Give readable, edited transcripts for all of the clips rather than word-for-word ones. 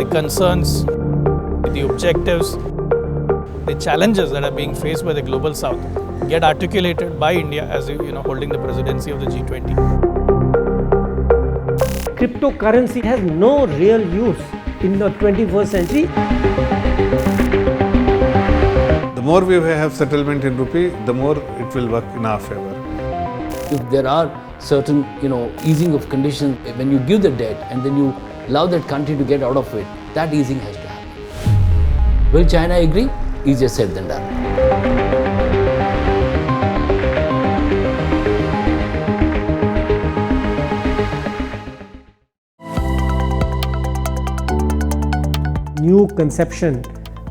concerns, the objectives, the challenges that are being faced by the global south get articulated by India as holding the presidency of the G20. Cryptocurrency has no real use in the 21st century. The more we have settlement in rupee, the more it will work in our favor. If there are certain, easing of conditions, when you give the debt and then you allow that country to get out of it, that easing has to happen. Will China agree? Easier said than done. New conception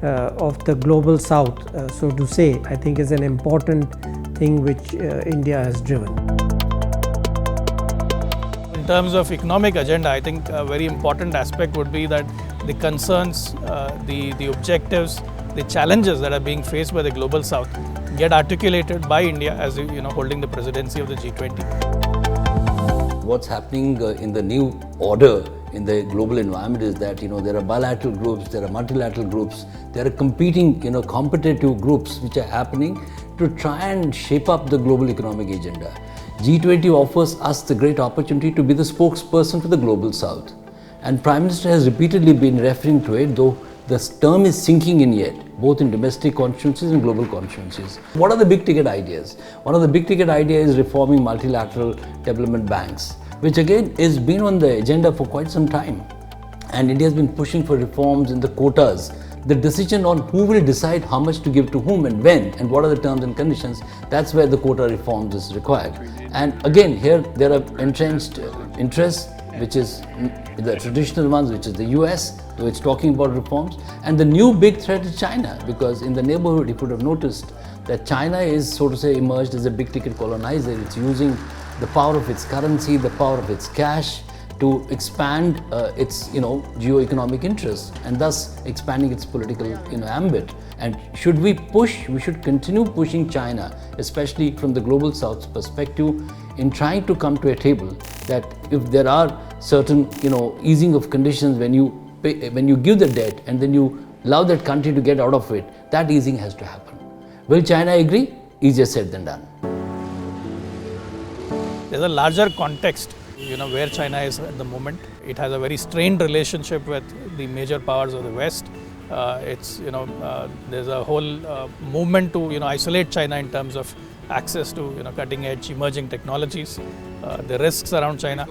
of the global south, so to say, I think is an important thing which India has driven. In terms of economic agenda, I think a very important aspect would be that the concerns, the objectives, the challenges that are being faced by the global south get articulated by India as holding the presidency of the G20. What's happening in the new order in the global environment is that there are bilateral groups, there are multilateral groups, there are competing competitive groups which are happening to try and shape up the global economic agenda. G20 offers us the great opportunity to be the spokesperson for the global south, and Prime Minister has repeatedly been referring to it, though the term is sinking in yet, both in domestic consciences and global consciences. What are the big ticket ideas? One of the big ticket ideas is reforming multilateral development banks, which again has been on the agenda for quite some time. And India has been pushing for reforms in the quotas. The decision on who will decide how much to give to whom and when and what are the terms and conditions, that's where the quota reforms is required. And again, here there are entrenched interests, which is the traditional ones, which is the US, which is talking about reforms. And the new big threat is China, because in the neighborhood, you could have noticed that China is, so to say, emerged as a big ticket colonizer. It's using the power of its currency, the power of its cash to expand its geo-economic interests and thus expanding its political ambit. And should we push, we should continue pushing China, especially from the global south's perspective, in trying to come to a table that if there are certain easing of conditions, when you give the debt and then you allow that country to get out of it, that easing has to happen. Will China agree? Easier said than done. There's a larger context, where China is at the moment. It has a very strained relationship with the major powers of the West. There's a whole movement to isolate China in terms of access to cutting-edge emerging technologies. The risks around China.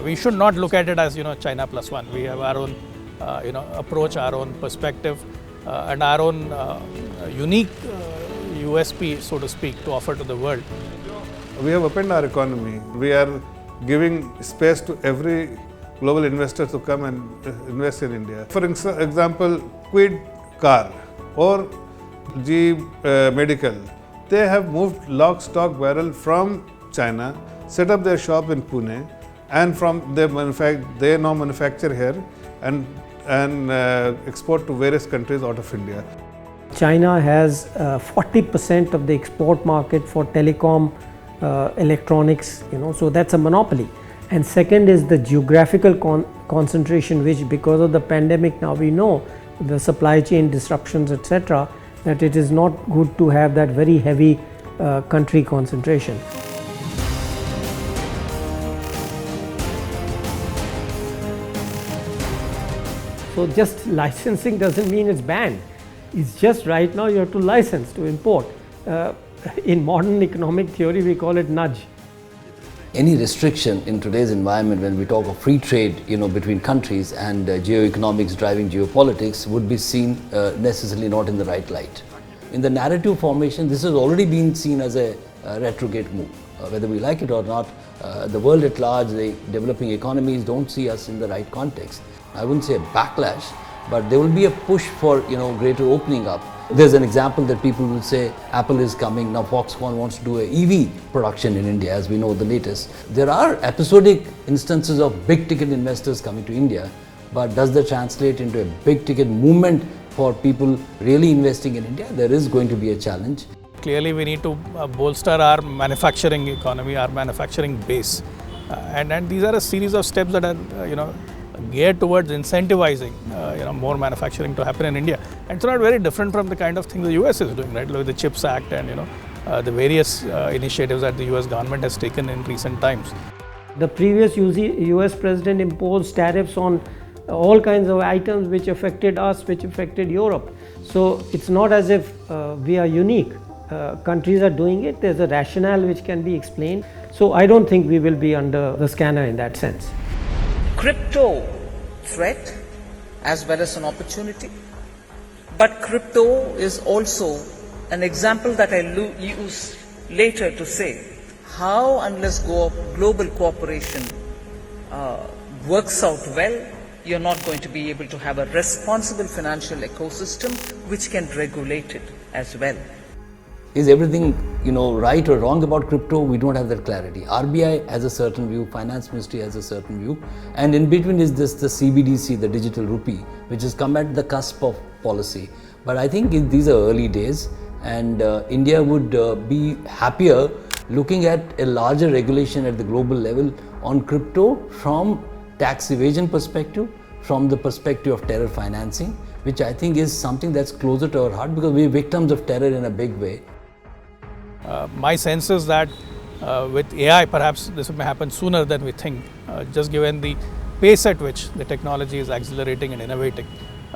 We should not look at it as China plus one. We have our own approach, our own perspective, and our own unique USP, so to speak, to offer to the world. We have opened our economy. We are giving space to every global investor to come and invest in India. For example, Quid Car or G Medical, they have moved lock, stock, barrel from China, set up their shop in Pune, and from they now manufacture here and export to various countries out of India. China has 40% of the export market for telecom, electronics, so that's a monopoly. And second is the geographical concentration, which because of the pandemic now we know the supply chain disruptions, etc., that it is not good to have that very heavy country concentration. So just licensing doesn't mean it's banned. It's just right now you have to license to import. In modern economic theory, we call it nudge. Any restriction in today's environment, when we talk of free trade, between countries and geoeconomics driving geopolitics, would be seen necessarily not in the right light. In the narrative formation, this has already been seen as a retrograde move. Whether we like it or not, the world at large, the developing economies don't see us in the right context. I wouldn't say a backlash, but there will be a push for greater opening up. There's an example that people will say Apple is coming, now Foxconn wants to do a EV production in India, as we know the latest. There are episodic instances of big ticket investors coming to India, but does that translate into a big ticket movement for people really investing in India? There is going to be a challenge. Clearly we need to bolster our manufacturing economy, our manufacturing base. And these are a series of steps that are geared towards incentivizing more manufacturing to happen in India. And it's not very different from the kind of thing the US is doing, right? With the CHIPS Act and the various initiatives that the US government has taken in recent times. The previous US president imposed tariffs on all kinds of items which affected us, which affected Europe. So it's not as if we are unique. Countries are doing it. There's a rationale which can be explained. So I don't think we will be under the scanner in that sense. Crypto threat as well as an opportunity, but crypto is also an example that I use later to say how, unless global cooperation works out well, you're not going to be able to have a responsible financial ecosystem which can regulate it as well. Is everything right or wrong about crypto? We don't have that clarity. RBI has a certain view, Finance Ministry has a certain view, and in between is this the CBDC, the digital rupee, which has come at the cusp of policy. But I think these are early days, and India would be happier looking at a larger regulation at the global level on crypto from tax evasion perspective, from the perspective of terror financing, which I think is something that's closer to our heart because we're victims of terror in a big way. My sense is that with AI, perhaps this may happen sooner than we think, just given the pace at which the technology is accelerating and innovating.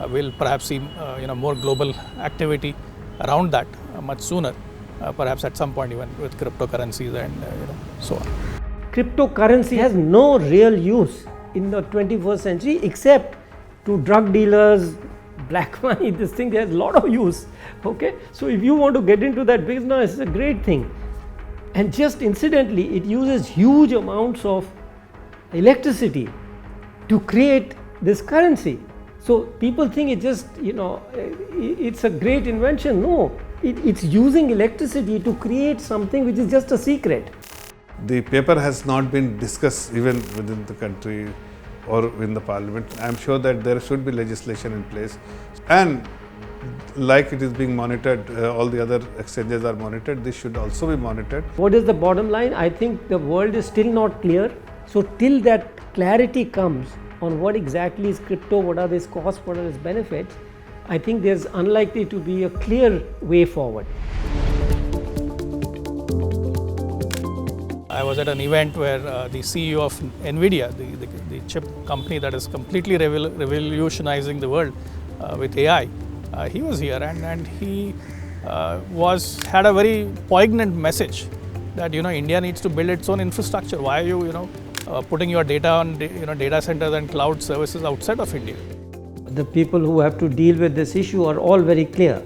We'll perhaps see more global activity around that much sooner, perhaps at some point even with cryptocurrencies and so on. Cryptocurrency has no real use in the 21st century except to drug dealers, black money. This thing has a lot of use. Okay, so if you want to get into that business, it's a great thing. And just incidentally, it uses huge amounts of electricity to create this currency. So people think it just, it's a great invention. No, it's using electricity to create something which is just a secret. The paper has not been discussed even within the country or in the parliament. I am sure that there should be legislation in place, and like it is being monitored, all the other exchanges are monitored, this should also be monitored. What is the bottom line? I think the world is still not clear. So till that clarity comes on what exactly is crypto, what are its costs, what are its benefits, I think there's unlikely to be a clear way forward. I was at an event where the CEO of NVIDIA, the chip company that is completely revolutionizing the world with AI, he was here and he had a very poignant message that India needs to build its own infrastructure. Why are you putting your data on data centers and cloud services outside of India? The people who have to deal with this issue are all very clear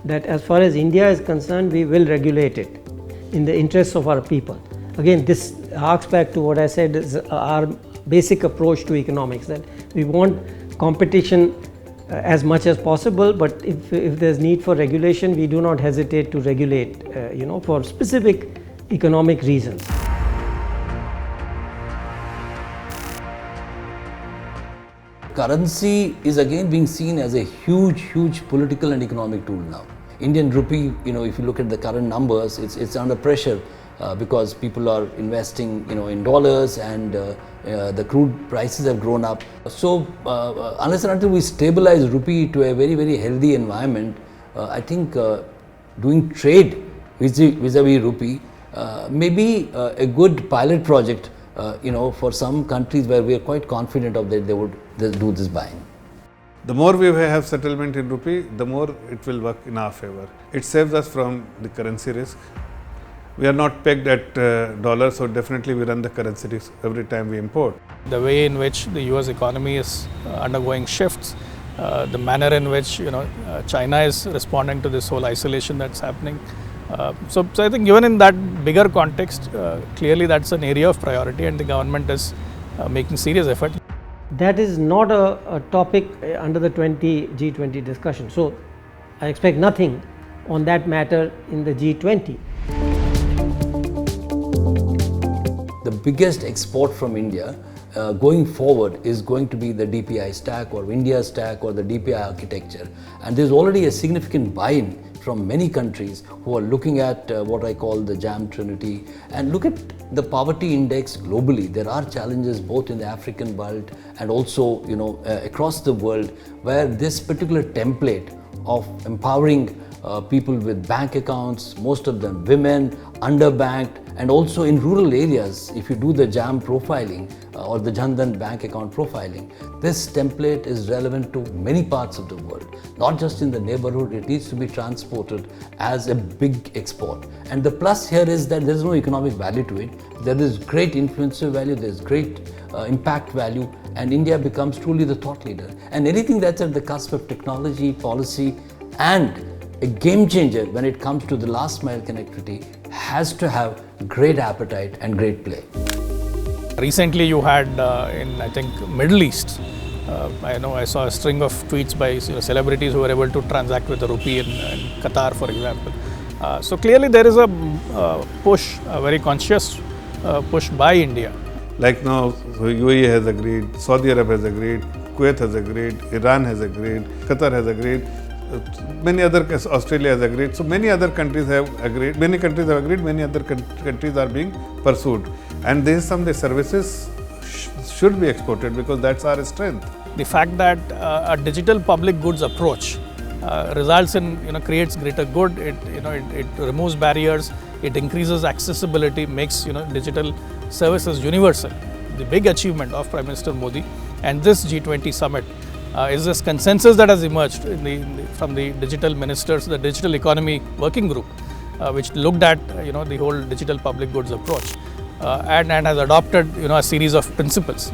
that as far as India is concerned, we will regulate it in the interests of our people. Again, this harks back to what I said is our basic approach to economics, that we want competition as much as possible, but if there's need for regulation, we do not hesitate to regulate, for specific economic reasons. Currency is again being seen as a huge political and economic tool now. Indian rupee, if you look at the current numbers, it's under pressure because people are investing, in dollars, and the crude prices have grown up. So unless and until we stabilize rupee to a very healthy environment, I think doing trade vis-a-vis rupee may be a good pilot project, for some countries where we are quite confident of that they would do this buying. The more we have settlement in rupee, the more it will work in our favor. It saves us from the currency risk. We are not pegged at dollars, so definitely we run the currency risk every time we import. The way in which the US economy is undergoing shifts, the manner in which China is responding to this whole isolation that's happening. So I think given in that bigger context, clearly that's an area of priority and the government is making serious effort. That is not a topic under the G20 discussion. So I expect nothing on that matter in the G20. The biggest export from India going forward is going to be the DPI stack or India stack or the DPI architecture, and there's already a significant buy-in. from many countries who are looking at what I call the jam trinity. And look at the poverty index globally. There are challenges both in the African world and also, across the world, where this particular template of empowering people with bank accounts, most of them women, underbanked, and also in rural areas, if you do the JAM profiling or the Jandan bank account profiling, this template is relevant to many parts of the world, not just in the neighborhood. It needs to be transported as a big export. And the plus here is that there is no economic value to it. There is great influencer value, there is great impact value, and India becomes truly the thought leader. And anything that's at the cusp of technology, policy, and a game changer when it comes to the last mile connectivity has to have great appetite and great play. Recently you had in, I think, Middle East, I saw a string of tweets by celebrities who were able to transact with the rupee in Qatar, for example. So clearly there is a push, a very conscious push by India. Like now, UAE has agreed, Saudi Arabia has agreed, Kuwait has agreed, Iran has agreed, Qatar has agreed. Many other, Australia has agreed. So many other countries have agreed. Many countries have agreed. Many other countries are being pursued. And this is some of the services should be exported because that's our strength. The fact that a digital public goods approach results in, creates greater good. It removes barriers. It increases accessibility, makes digital services universal. The big achievement of Prime Minister Modi and this G20 summit is this consensus that has emerged from the digital ministers, the digital economy working group, which looked at the whole digital public goods approach and has adopted a series of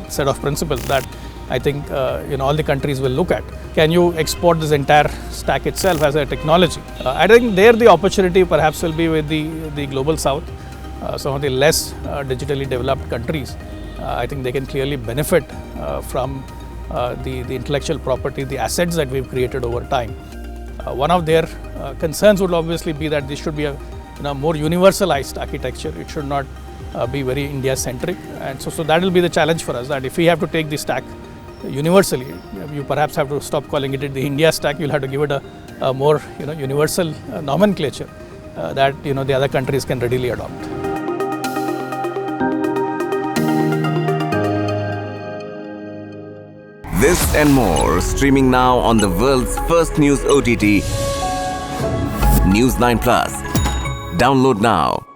set of principles that I think all the countries will look at. Can you export this entire stack itself as a technology? I think there the opportunity perhaps will be with the global south, some of the less digitally developed countries. I think they can clearly benefit from the intellectual property, the assets that we've created over time. One of their concerns would obviously be that this should be a more universalized architecture. It should not be very India-centric, and so that will be the challenge for us. That if we have to take the stack universally, you perhaps have to stop calling it the India stack. You'll have to give it a more universal nomenclature that the other countries can readily adopt. This and more streaming now on the world's first news OTT, News 9 Plus. Download now.